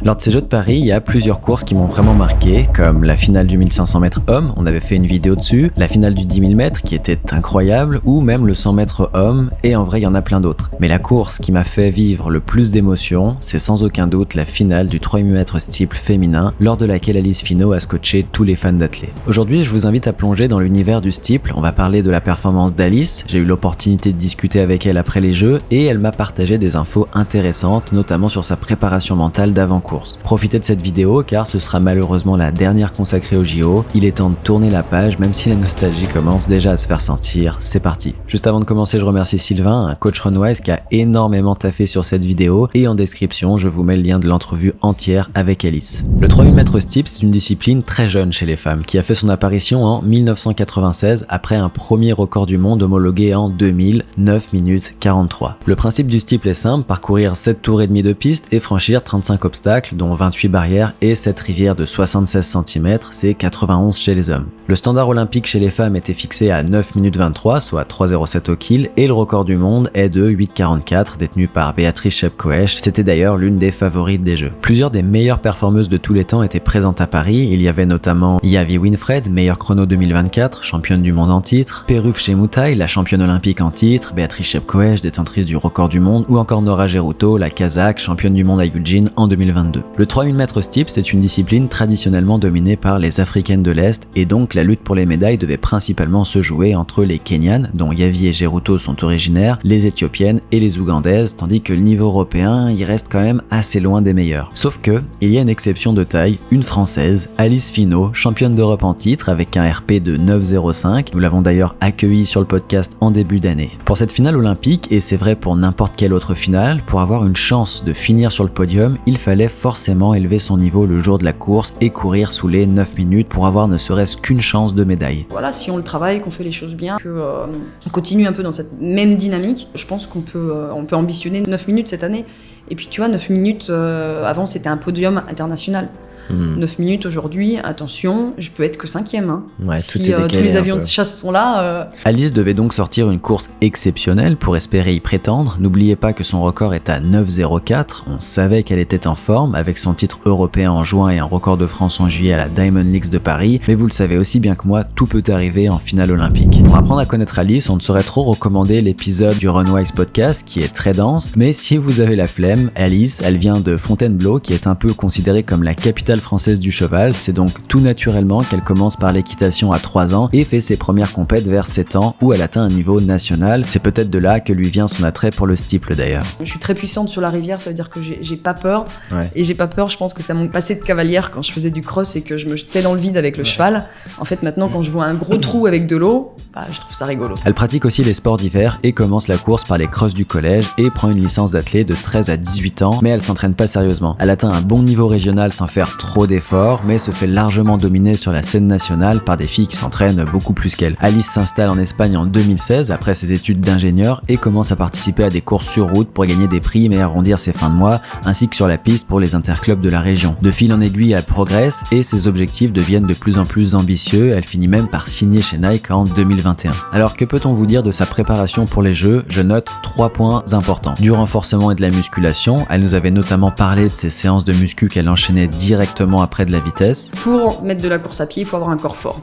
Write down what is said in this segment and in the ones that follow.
Lors de ces Jeux de Paris, il y a plusieurs courses qui m'ont vraiment marqué, comme la finale du 1500 mètres homme, on avait fait une vidéo dessus, la finale du 10 000 mètres qui était incroyable, ou même le 100 mètres homme, et en vrai il y en a plein d'autres. Mais la course qui m'a fait vivre le plus d'émotions, c'est sans aucun doute la finale du 3000 mètres steeple féminin, lors de laquelle Alice Finot a scotché tous les fans d'athlètes. Aujourd'hui, je vous invite à plonger dans l'univers du steeple, on va parler de la performance d'Alice, j'ai eu l'opportunité de discuter avec elle après les Jeux, et elle m'a partagé des infos intéressantes, notamment sur sa préparation mentale d'avant-course. Profitez de cette vidéo car ce sera malheureusement la dernière consacrée au JO. Il est temps de tourner la page même si la nostalgie commence déjà à se faire sentir. C'est parti. Juste avant de commencer, je remercie Sylvain, un coach runwise qui a énormément taffé sur cette vidéo et en description, je vous mets le lien de l'entrevue entière avec Alice. Le 3000 mètres steeple, c'est une discipline très jeune chez les femmes qui a fait son apparition en 1996 après un premier record du monde homologué en 2000, 9 minutes 43. Le principe du steeple est simple, parcourir 7 tours et demi de piste et franchir 35 obstacles dont 28 barrières et 7 rivières de 76 cm, c'est 91 chez les hommes. Le standard olympique chez les femmes était fixé à 9 minutes 23, soit 3,07 au kill, et le record du monde est de 8,44, détenu par Béatrice Chepkoech. C'était d'ailleurs l'une des favorites des Jeux. Plusieurs des meilleures performeuses de tous les temps étaient présentes à Paris. Il y avait notamment Yavi Winfred, meilleure chrono 2024, championne du monde en titre, Perruf Chemutai, la championne olympique en titre, Béatrice Chepkoech, détentrice du record du monde, ou encore Nora Geruto, la Kazakh, championne du monde à Eugene en 2022. Le 3000 mètres steeple, c'est une discipline traditionnellement dominée par les Africaines de l'Est et donc la lutte pour les médailles devait principalement se jouer entre les Kenyanes, dont Yavi et Geruto sont originaires, les Éthiopiennes et les Ougandaises, tandis que le niveau européen, il reste quand même assez loin des meilleurs. Sauf que, il y a une exception de taille, une Française, Alice Finot, championne d'Europe en titre avec un RP de 9,05. Nous l'avons d'ailleurs accueillie sur le podcast en début d'année. Pour cette finale olympique, et c'est vrai pour n'importe quelle autre finale, pour avoir une chance de finir sur le podium, il fallait forcément élever son niveau le jour de la course et courir sous les 9 minutes pour avoir ne serait-ce qu'une chance de médaille. Voilà, si on le travaille, qu'on fait les choses bien, qu'on continue un peu dans cette même dynamique, je pense qu'on peut ambitionner 9 minutes cette année. Et puis tu vois, 9 minutes, avant c'était un podium international. 9 minutes aujourd'hui, attention, je peux être que 5e. Hein. Ouais, si tous les avions de chasse sont là... Alice devait donc sortir une course exceptionnelle pour espérer y prétendre. N'oubliez pas que son record est à 9,04. On savait qu'elle était en forme avec son titre européen en juin et un record de France en juillet à la Diamond Leagues de Paris. Mais vous le savez aussi bien que moi, tout peut arriver en finale olympique. Pour apprendre à connaître Alice, on ne saurait trop recommander l'épisode du Runwise Podcast qui est très dense. Mais si vous avez la flemme, Alice, elle vient de Fontainebleau qui est un peu considérée comme la capitale française du cheval, c'est donc tout naturellement qu'elle commence par l'équitation à 3 ans et fait ses premières compètes vers 7 ans où elle atteint un niveau national. C'est peut-être de là que lui vient son attrait pour le steeple d'ailleurs. Je suis très puissante sur la rivière, ça veut dire que j'ai pas peur. Ouais. Et j'ai pas peur, je pense que ça m'a passé de cavalière quand je faisais du cross et que je me jetais dans le vide avec le cheval. En fait, maintenant, quand je vois un gros trou avec de l'eau, je trouve ça rigolo. Elle pratique aussi les sports d'hiver et commence la course par les crosses du collège et prend une licence d'athlète de 13 à 18 ans, mais elle s'entraîne pas sérieusement. Elle atteint un bon niveau régional sans faire trop d'efforts, mais se fait largement dominer sur la scène nationale par des filles qui s'entraînent beaucoup plus qu'elle. Alice s'installe en Espagne en 2016 après ses études d'ingénieur et commence à participer à des courses sur route pour gagner des primes et arrondir ses fins de mois, ainsi que sur la piste pour les interclubs de la région. De fil en aiguille, elle progresse et ses objectifs deviennent de plus en plus ambitieux. Elle finit même par signer chez Nike en 2021. Alors que peut-on vous dire de sa préparation pour les Jeux? Je note 3 points importants. Du renforcement et de la musculation. Elle nous avait notamment parlé de ses séances de muscu qu'elle enchaînait directement après de la vitesse. Pour mettre de la course à pied, il faut avoir un corps fort.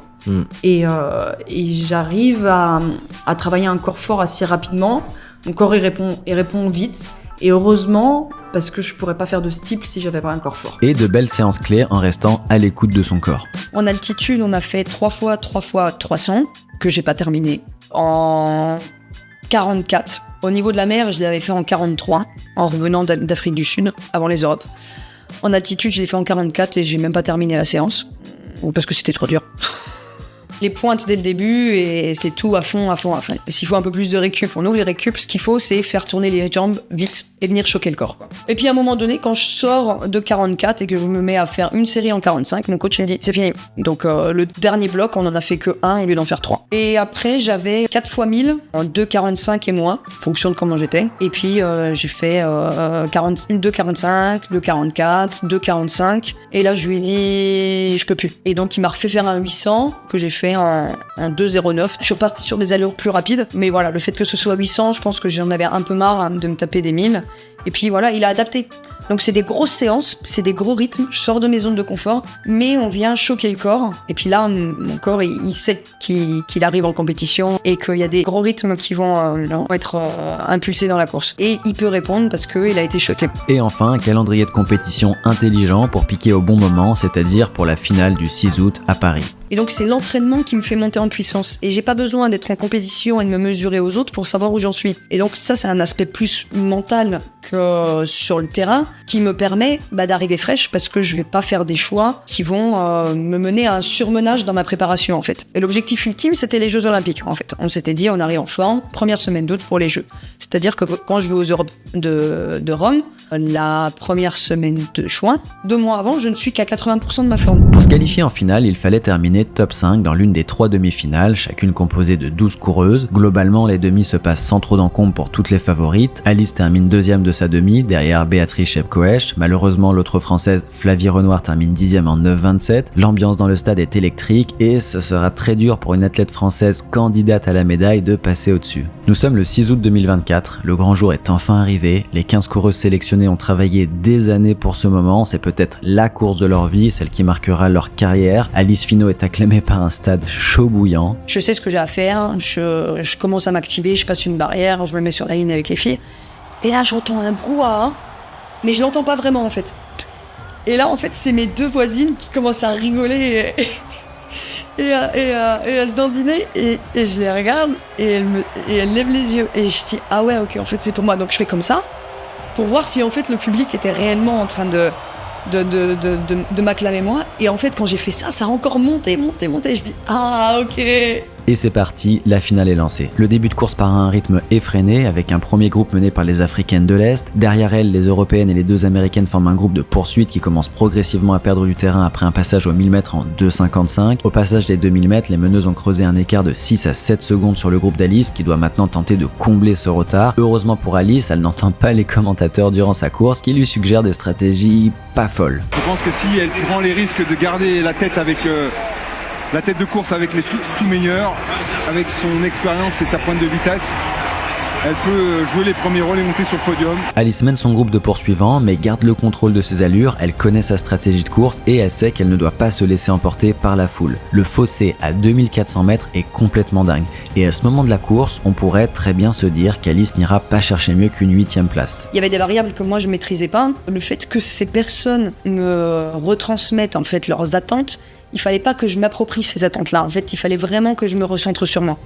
Et j'arrive à travailler un corps fort assez rapidement. Mon corps il répond vite. Et heureusement, parce que je pourrais pas faire de steeple si j'avais pas un corps fort. Et de belles séances clés en restant à l'écoute de son corps. En altitude, on a fait 3 fois 300, que j'ai pas terminé, en 44. Au niveau de la mer, je l'avais fait en 43, en revenant d'Afrique du Sud, avant les Europes. En altitude, je l'ai fait en 44 et j'ai même pas terminé la séance. Parce que c'était trop dur. Les pointes dès le début et c'est tout à fond. Et s'il faut un peu plus de récup, on ouvre les récup. Ce qu'il faut, c'est faire tourner les jambes vite et venir choquer le corps. Et puis à un moment donné, quand je sors de 44 et que je me mets à faire une série en 45, mon coach m'a dit c'est fini. Donc le dernier bloc, on en a fait que 1 au lieu d'en faire 3. Et après, j'avais 4 fois 1000 en 2,45 et moins, en fonction de comment j'étais. Et puis j'ai fait 2,45, 2,44, 2,45. Et là, je lui ai dit je peux plus. Et donc il m'a refait faire un 800 que j'ai fait un 2,09. Je suis repartie sur des allures plus rapides, mais voilà, le fait que ce soit 800, je pense que j'en avais un peu marre de me taper des 1000. Et puis voilà, il a adapté. Donc c'est des grosses séances, c'est des gros rythmes, je sors de mes zones de confort, mais on vient choquer le corps. Et puis là, mon corps, il sait qu'il arrive en compétition et qu'il y a des gros rythmes qui vont être impulsés dans la course. Et il peut répondre parce qu'il a été choqué. Et enfin, un calendrier de compétition intelligent pour piquer au bon moment, c'est-à-dire pour la finale du 6 août à Paris. Et donc c'est l'entraînement qui me fait monter en puissance. Et j'ai pas besoin d'être en compétition et de me mesurer aux autres pour savoir où j'en suis. Et donc ça, c'est un aspect plus mental que sur le terrain qui me permet d'arriver fraîche parce que je vais pas faire des choix qui vont me mener à un surmenage dans ma préparation en fait. Et l'objectif ultime, c'était les Jeux Olympiques en fait. On s'était dit, on arrive en forme, première semaine d'août pour les Jeux. C'est-à-dire que quand je vais aux Europes de Rome, la première semaine de juin, 2 mois avant, je ne suis qu'à 80% de ma forme. Pour se qualifier en finale, il fallait terminer top 5 dans l'une des 3 demi-finales, chacune composée de 12 coureuses. Globalement, les demi se passent sans trop d'encombre pour toutes les favorites. Alice termine 2e de sa demi, derrière Béatrice Chepcoech. Malheureusement, l'autre française, Flavie Renoir, termine 10e en 9,27. L'ambiance dans le stade est électrique et ce sera très dur pour une athlète française candidate à la médaille de passer au-dessus. Nous sommes le 6 août 2024, le grand jour est enfin arrivé. Les 15 coureuses sélectionnées ont travaillé des années pour ce moment. C'est peut-être la course de leur vie, celle qui marquera leur carrière. Alice Finot est acclamée par un stade chaud bouillant. Je sais ce que j'ai à faire, je commence à m'activer, je passe une barrière, je me mets sur la ligne avec les filles. Et là, j'entends un brouhaha, mais je l'entends pas vraiment en fait. Et là, en fait, c'est mes 2 voisines qui commencent à rigoler et à se dandiner. Et je les regarde et elles lèvent les yeux. Et je dis, ah ouais, ok, en fait, c'est pour moi. Donc je fais comme ça pour voir si en fait le public était réellement en train de m'acclamer moi. Et en fait, quand j'ai fait ça, ça a encore monté. Je dis, ah ok. Et c'est parti, la finale est lancée. Le début de course part à un rythme effréné, avec un premier groupe mené par les Africaines de l'Est. Derrière elles, les Européennes et les 2 Américaines forment un groupe de poursuite qui commence progressivement à perdre du terrain après un passage aux 1000 mètres en 2,55. Au passage des 2000 mètres, les meneuses ont creusé un écart de 6 à 7 secondes sur le groupe d'Alice, qui doit maintenant tenter de combler ce retard. Heureusement pour Alice, elle n'entend pas les commentateurs durant sa course, qui lui suggèrent des stratégies pas folles. Je pense que si elle prend les risques de garder la tête avec... la tête de course avec les tout meilleurs, avec son expérience et sa pointe de vitesse, elle peut jouer les premiers rôles et monter sur le podium. Alice mène son groupe de poursuivants, mais garde le contrôle de ses allures, elle connaît sa stratégie de course et elle sait qu'elle ne doit pas se laisser emporter par la foule. Le fossé à 2400 mètres est complètement dingue. Et à ce moment de la course, on pourrait très bien se dire qu'Alice n'ira pas chercher mieux qu'une 8e place. Il y avait des variables que moi je maîtrisais pas. Le fait que ces personnes me retransmettent en fait leurs attentes, il fallait pas que je m'approprie ces attentes-là. En fait, il fallait vraiment que je me recentre sur moi.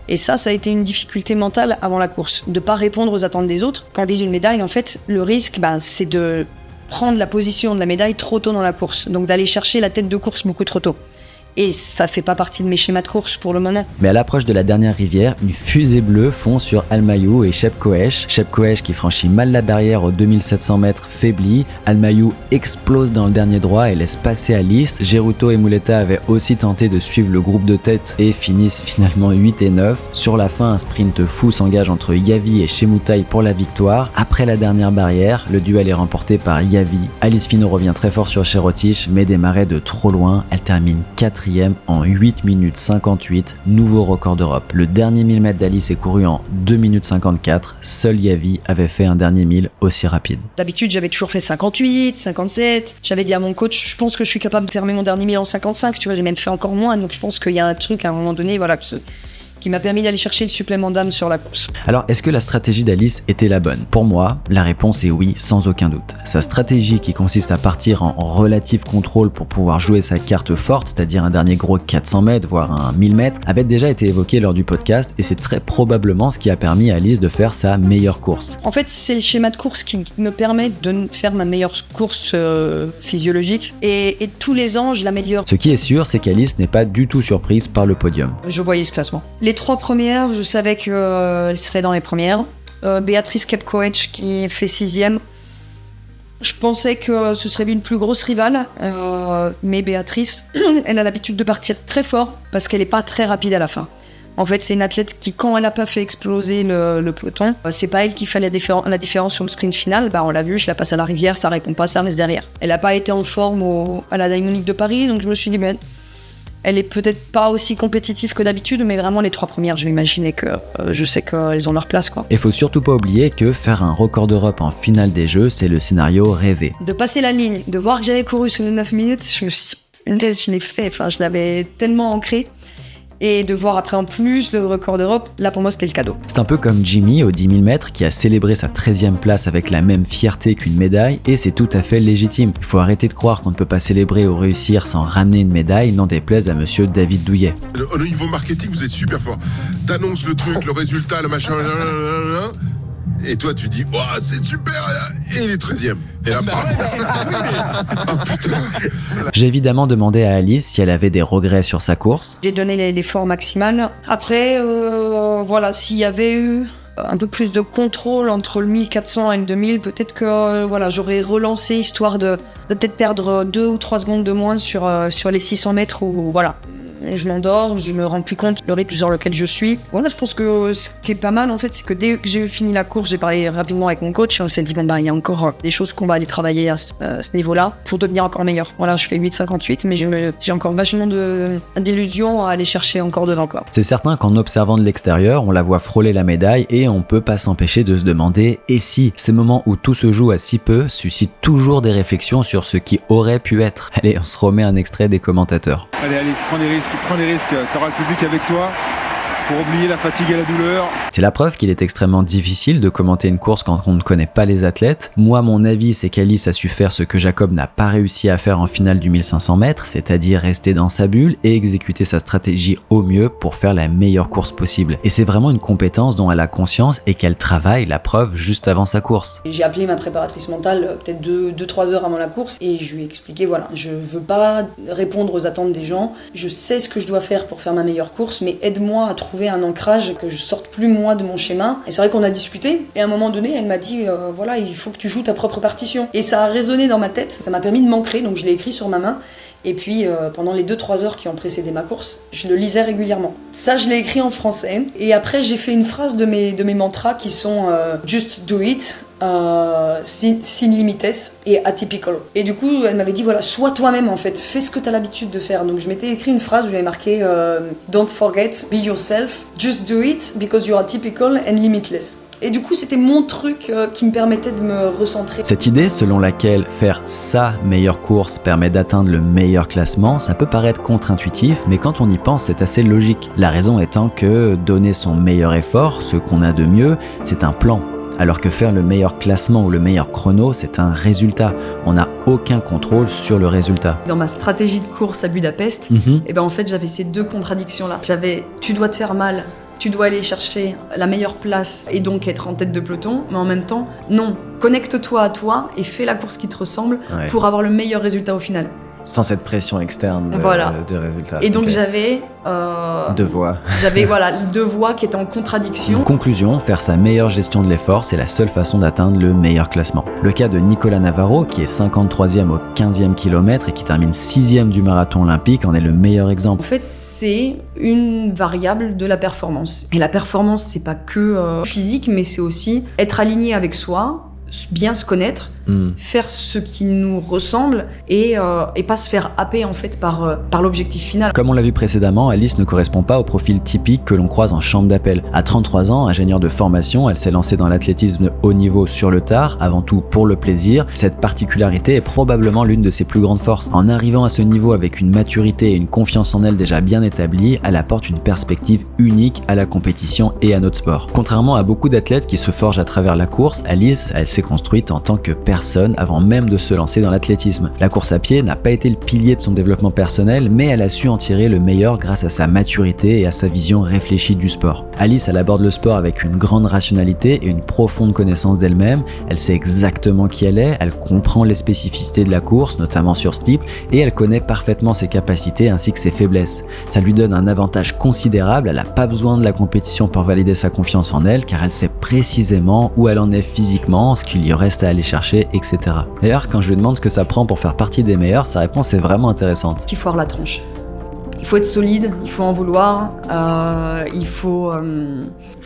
Et ça a été une difficulté mentale avant la course, de pas répondre aux attentes des autres. Quand on vise une médaille, en fait, le risque, c'est de prendre la position de la médaille trop tôt dans la course. Donc d'aller chercher la tête de course beaucoup trop tôt. Et ça fait pas partie de mes schémas de course pour le moment. Mais à l'approche de la dernière rivière, une fusée bleue fond sur Almayou et Chepcoech. Chepcoech qui franchit mal la barrière aux 2700 mètres faiblit. Almayou explose dans le dernier droit et laisse passer Alice. Geruto et Muleta avaient aussi tenté de suivre le groupe de tête et finissent finalement 8 et 9. Sur la fin, un sprint fou s'engage entre Yavi et Chemutai pour la victoire. Après la dernière barrière, le duel est remporté par Yavi. Alice Finot revient très fort sur Cherotich mais démarrait de trop loin. Elle termine 4e en 8 minutes 58, nouveau record d'Europe. Le dernier 1000 mètres d'Alice est couru en 2 minutes 54, seul Yavi avait fait un dernier 1000 aussi rapide. D'habitude, j'avais toujours fait 58, 57. J'avais dit à mon coach, je pense que je suis capable de fermer mon dernier 1000 en 55, tu vois, j'ai même fait encore moins, donc je pense qu'il y a un truc à un moment donné, voilà, qui m'a permis d'aller chercher le supplément d'âme sur la course. Alors, est-ce que la stratégie d'Alice était la bonne ? Pour moi, la réponse est oui, sans aucun doute. Sa stratégie qui consiste à partir en relatif contrôle pour pouvoir jouer sa carte forte, c'est-à-dire un dernier gros 400 mètres, voire un 1000 mètres, avait déjà été évoquée lors du podcast et c'est très probablement ce qui a permis à Alice de faire sa meilleure course. En fait, c'est le schéma de course qui me permet de faire ma meilleure course physiologique et tous les ans, je l'améliore. Ce qui est sûr, c'est qu'Alice n'est pas du tout surprise par le podium. Je voyais ce classement. Les 3 premières, je savais qu'elles seraient dans les premières. Béatrice Chepcoech qui fait 6e. Je pensais que ce serait une plus grosse rivale, mais Béatrice, elle a l'habitude de partir très fort parce qu'elle n'est pas très rapide à la fin. En fait, c'est une athlète qui, quand elle n'a pas fait exploser le peloton, c'est pas elle qui fait la différence sur le sprint final. On l'a vu, je la passe à la rivière, ça répond pas, ça reste derrière. Elle n'a pas été en forme à la Diamond League de Paris, donc je me suis dit, Elle est peut-être pas aussi compétitive que d'habitude, mais vraiment les 3 premières, je vais imaginer que je sais qu'elles ont leur place, quoi. Et faut surtout pas oublier que faire un record d'Europe en finale des Jeux, c'est le scénario rêvé. De passer la ligne, de voir que j'avais couru sur les 9 minutes, je l'ai fait, enfin je l'avais tellement ancré. Et de voir après en plus le record d'Europe, là pour moi c'était le cadeau. C'est un peu comme Jimmy au 10 000 mètres qui a célébré sa 13e place avec la même fierté qu'une médaille, et c'est tout à fait légitime. Il faut arrêter de croire qu'on ne peut pas célébrer ou réussir sans ramener une médaille, n'en déplaise à monsieur David Douillet. Au niveau marketing, vous êtes super fort. T'annonces le truc, le résultat, le machin, et toi tu dis, oh c'est super, et il est 13e. Et là, oh putain. J'ai évidemment demandé à Alice si elle avait des regrets sur sa course. J'ai donné l'effort maximal. Après, voilà, s'il y avait eu un peu plus de contrôle entre le 1400 et le 2000, peut-être que voilà, j'aurais relancé histoire de peut-être perdre 2 ou 3 secondes de moins sur les 600 mètres où voilà. Je m'endors, je me rends plus compte le rythme sur lequel je suis. Voilà, je pense que ce qui est pas mal en fait, c'est que dès que j'ai fini la course, j'ai parlé rapidement avec mon coach. On s'est dit bon bah il y a encore des choses qu'on va aller travailler à ce niveau-là pour devenir encore meilleur. Voilà, je fais 8,58, mais j'ai encore vachement d'illusions à aller chercher encore dedans, quoi. C'est certain qu'en observant de l'extérieur, on la voit frôler la médaille et on peut pas s'empêcher de se demander et si ces moments où tout se joue à si peu suscitent toujours des réflexions sur ce qui aurait pu être. Allez, on se remet un extrait des commentateurs. Allez, prends des risques, t'auras le public avec toi. Pour oublier la fatigue et la douleur. C'est la preuve qu'il est extrêmement difficile de commenter une course quand on ne connaît pas les athlètes. Moi, mon avis, c'est qu'Alice a su faire ce que Jacob n'a pas réussi à faire en finale du 1500 mètres, c'est-à-dire rester dans sa bulle et exécuter sa stratégie au mieux pour faire la meilleure course possible. Et c'est vraiment une compétence dont elle a conscience et qu'elle travaille, la preuve, juste avant sa course. J'ai appelé ma préparatrice mentale peut-être 2-3 heures avant la course et je lui ai expliqué, voilà, je veux pas répondre aux attentes des gens, je sais ce que je dois faire pour faire ma meilleure course, mais aide-moi à trouver un ancrage, que je sorte plus moi de mon schéma. Et c'est vrai qu'on a discuté et à un moment donné elle m'a dit voilà, il faut que tu joues ta propre partition, et ça a résonné dans ma tête, ça m'a permis de m'ancrer, donc je l'ai écrit sur ma main. Et puis pendant les 2-3 heures qui ont précédé ma course, je le lisais régulièrement. Ça, je l'ai écrit en français. Et après, j'ai fait une phrase de mes mantras qui sont Just do it, sin limites et atypical. Et du coup, elle m'avait dit voilà, sois toi-même en fait, fais ce que t'as l'habitude de faire. Donc je m'étais écrit une phrase où j'avais marqué Don't forget, be yourself, just do it because you are typical and limitless. Et du coup, c'était mon truc qui me permettait de me recentrer. Cette idée selon laquelle faire sa meilleure course permet d'atteindre le meilleur classement, ça peut paraître contre-intuitif, mais quand on y pense, c'est assez logique. La raison étant que donner son meilleur effort, ce qu'on a de mieux, c'est un plan. Alors que faire le meilleur classement ou le meilleur chrono, c'est un résultat. On n'a aucun contrôle sur le résultat. Dans ma stratégie de course à Budapest, et ben en fait, j'avais ces 2 contradictions-là. J'avais tu dois te faire mal, tu dois aller chercher la meilleure place et donc être en tête de peloton, mais en même temps, non, connecte-toi à toi et fais la course qui te ressemble pour avoir le meilleur résultat au final. Sans cette pression externe de résultat. Et donc j'avais... 2 voies. J'avais 2 voies qui étaient en contradiction. Conclusion, faire sa meilleure gestion de l'effort, c'est la seule façon d'atteindre le meilleur classement. Le cas de Nicolas Navarro, qui est 53e au 15e kilomètre et qui termine 6e du marathon olympique, en est le meilleur exemple. En fait, c'est une variable de la performance. Et la performance, c'est pas que physique, mais c'est aussi être aligné avec soi, bien se connaître, faire ce qui nous ressemble et pas se faire happer en fait par l'objectif final. Comme on l'a vu précédemment, Alice ne correspond pas au profil typique que l'on croise en chambre d'appel. À 33 ans, ingénieure de formation, elle s'est lancée dans l'athlétisme de haut niveau sur le tard, avant tout pour le plaisir. Cette particularité est probablement l'une de ses plus grandes forces. En arrivant à ce niveau avec une maturité et une confiance en elle déjà bien établie, elle apporte une perspective unique à la compétition et à notre sport. Contrairement à beaucoup d'athlètes qui se forgent à travers la course, Alice, elle s'est construite en tant que personne avant même de se lancer dans l'athlétisme. La course à pied n'a pas été le pilier de son développement personnel, mais elle a su en tirer le meilleur grâce à sa maturité et à sa vision réfléchie du sport. Alice, elle aborde le sport avec une grande rationalité et une profonde connaissance d'elle-même. Elle sait exactement qui elle est, elle comprend les spécificités de la course, notamment sur steeple, et elle connaît parfaitement ses capacités ainsi que ses faiblesses. Ça lui donne un avantage considérable, elle n'a pas besoin de la compétition pour valider sa confiance en elle, car elle sait précisément où elle en est physiquement, ce qu'il lui reste à aller chercher, etc. D'ailleurs, quand je lui demande ce que ça prend pour faire partie des meilleurs, sa réponse est vraiment intéressante. Qui foire la tronche. Il faut être solide, il faut en vouloir, il faut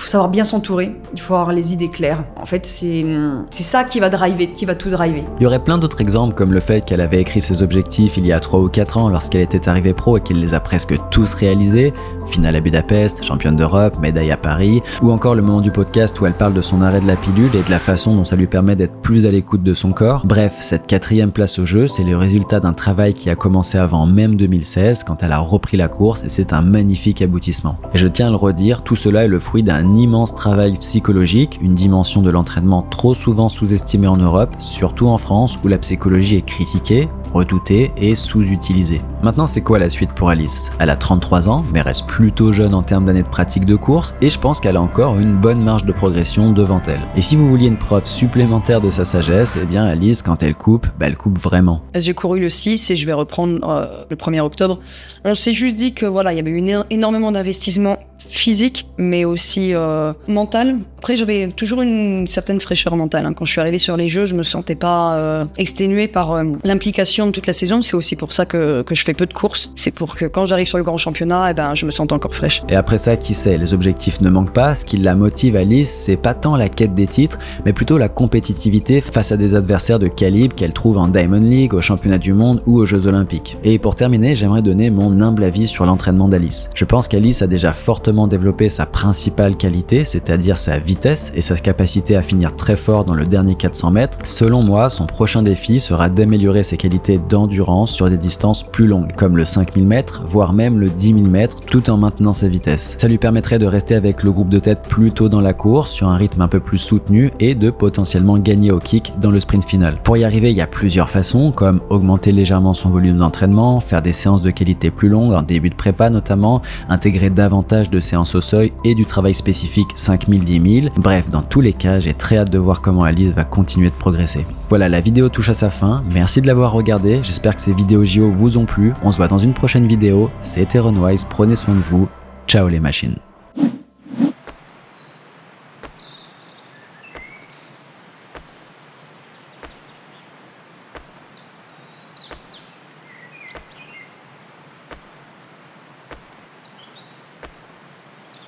savoir bien s'entourer, il faut avoir les idées claires. En fait, c'est ça qui va tout driver. Il y aurait plein d'autres exemples, comme le fait qu'elle avait écrit ses objectifs il y a 3 ou 4 ans lorsqu'elle était arrivée pro et qu'elle les a presque tous réalisés. Finale à Budapest, championne d'Europe, médaille à Paris, ou encore le moment du podcast où elle parle de son arrêt de la pilule et de la façon dont ça lui permet d'être plus à l'écoute de son corps. Bref, cette 4e place au jeu, c'est le résultat d'un travail qui a commencé avant même 2016, quand elle a repris la course, et c'est un magnifique aboutissement. Et je tiens à le redire, tout cela est le fruit d'un immense travail psychologique, une dimension de l'entraînement trop souvent sous-estimée en Europe, surtout en France où la psychologie est critiquée, redoutée et sous-utilisée. Maintenant, c'est quoi la suite pour Alice ? Elle a 33 ans, mais reste plutôt jeune en termes d'années de pratique de course, et je pense qu'elle a encore une bonne marge de progression devant elle. Et si vous vouliez une preuve supplémentaire de sa sagesse, eh bien Alice, quand elle coupe, elle coupe vraiment. J'ai couru le 6 et je vais reprendre le 1er octobre. On s'est juste dit que voilà, il y avait eu énormément d'investissement physique, mais aussi mental. Après, j'avais toujours une certaine fraîcheur mentale. Quand je suis arrivée sur les Jeux, je me sentais pas exténuée par l'implication de toute la saison. C'est aussi pour ça que je fais peu de courses. C'est pour que quand j'arrive sur le grand championnat, je me sente encore fraîche. Et après ça, qui sait, les objectifs ne manquent pas. Ce qui la motive, Alice, c'est pas tant la quête des titres, mais plutôt la compétitivité face à des adversaires de calibre qu'elle trouve en Diamond League, au championnat du monde ou aux Jeux Olympiques. Et pour terminer, j'aimerais donner mon humble avis sur l'entraînement d'Alice. Je pense qu'Alice a déjà fortement développé sa principale qualité, c'est-à-dire sa vitesse et sa capacité à finir très fort dans le dernier 400 mètres. Selon moi, son prochain défi sera d'améliorer ses qualités d'endurance sur des distances plus longues, comme le 5000 mètres, voire même le 10 000 mètres, tout en maintenant sa vitesse. Ça lui permettrait de rester avec le groupe de tête plus tôt dans la course, sur un rythme un peu plus soutenu, et de potentiellement gagner au kick dans le sprint final. Pour y arriver, il y a plusieurs façons, comme augmenter légèrement son volume d'entraînement, faire des séances de qualité plus longues, en début de prépa notamment, intégrer davantage de séances au seuil et du travail spécifique 5000-10 000. Bref, dans tous les cas, j'ai très hâte de voir comment Alice va continuer de progresser. Voilà, la vidéo touche à sa fin. Merci de l'avoir regardée. J'espère que ces vidéos JO vous ont plu. On se voit dans une prochaine vidéo. C'était Runwise. Prenez soin de vous. Ciao les machines.